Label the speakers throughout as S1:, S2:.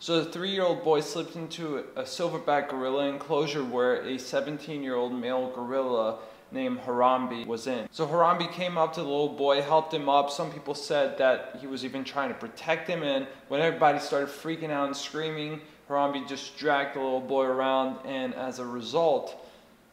S1: So the 3-year-old boy slipped into a silverback gorilla enclosure where a 17-year-old male gorilla named Harambe was in. So Harambe came up to the little boy, helped him up. Some people said that he was even trying to protect him, and when everybody started freaking out and screaming, Harambe just dragged the little boy around, and as a result,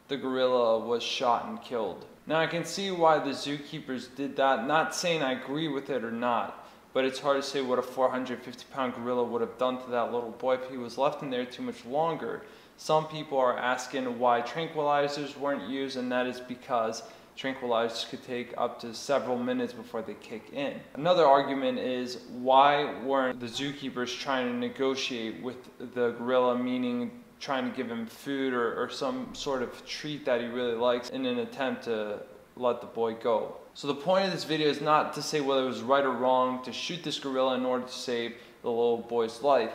S1: the gorilla was shot and killed. Now I can see why the zookeepers did that, not saying I agree with it or not, but it's hard to say what a 450-pound gorilla would have done to that little boy if he was left in there too much longer. Some people are asking why tranquilizers weren't used, and that is because tranquilizers could take up to several minutes before they kick in. Another argument is, why weren't the zookeepers trying to negotiate with the gorilla, meaning trying to give him food or some sort of treat that he really likes in an attempt to let the boy go. So the point of this video is not to say whether it was right or wrong to shoot this gorilla in order to save the little boy's life.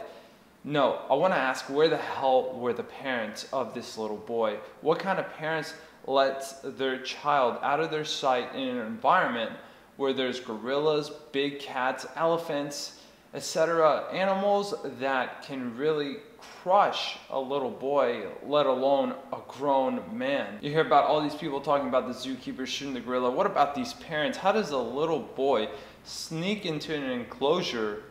S1: No, I want to ask, where the hell were the parents of this little boy? What kind of parents let their child out of their sight in an environment where there's gorillas, big cats, elephants, etc., animals that can really crush a little boy, let alone a grown man? You hear about all these people talking about the zookeeper shooting the gorilla. What about these parents? How does a little boy sneak into an enclosure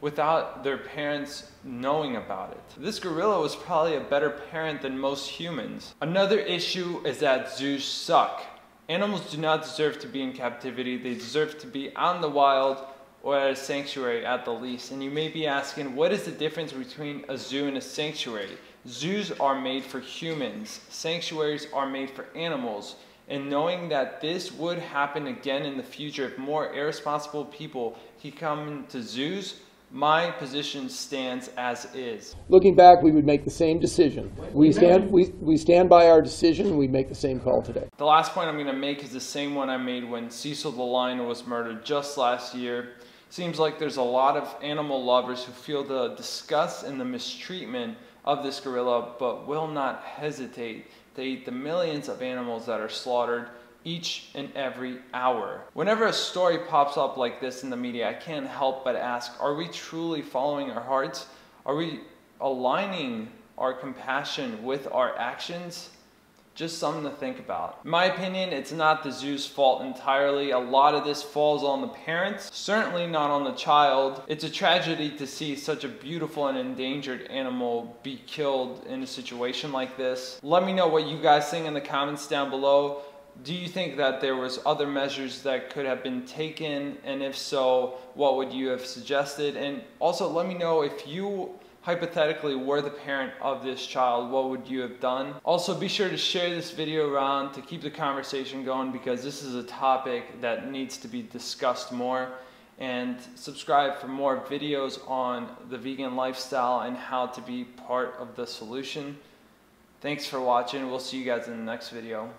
S1: without their parents knowing about it? This gorilla was probably a better parent than most humans. Another issue is that zoos suck. Animals do not deserve to be in captivity. They deserve to be out in the wild or at a sanctuary at the least. And you may be asking, what is the difference between a zoo and a sanctuary? Zoos are made for humans. Sanctuaries are made for animals. And knowing that this would happen again in the future if more irresponsible people keep coming to zoos, my position stands as is.
S2: Looking back, we would make the same decision. We stand by our decision. We make the same call today.
S1: The last point I'm going to make is the same one I made when Cecil the lion was murdered just last year. Seems like there's a lot of animal lovers who feel the disgust and the mistreatment of this gorilla, but will not hesitate to eat the millions of animals that are slaughtered each and every hour. Whenever a story pops up like this in the media, I can't help but ask, are we truly following our hearts? Are we aligning our compassion with our actions? Just something to think about. In my opinion, it's not the zoo's fault entirely. A lot of this falls on the parents, certainly not on the child. It's a tragedy to see such a beautiful and endangered animal be killed in a situation like this. Let me know what you guys think in the comments down below. Do you think that there was other measures that could have been taken? And if so, what would you have suggested? And also let me know, if you hypothetically were the parent of this child, what would you have done? Also, be sure to share this video around to keep the conversation going, because this is a topic that needs to be discussed more. And subscribe for more videos on the vegan lifestyle and how to be part of the solution. Thanks for watching. We'll see you guys in the next video.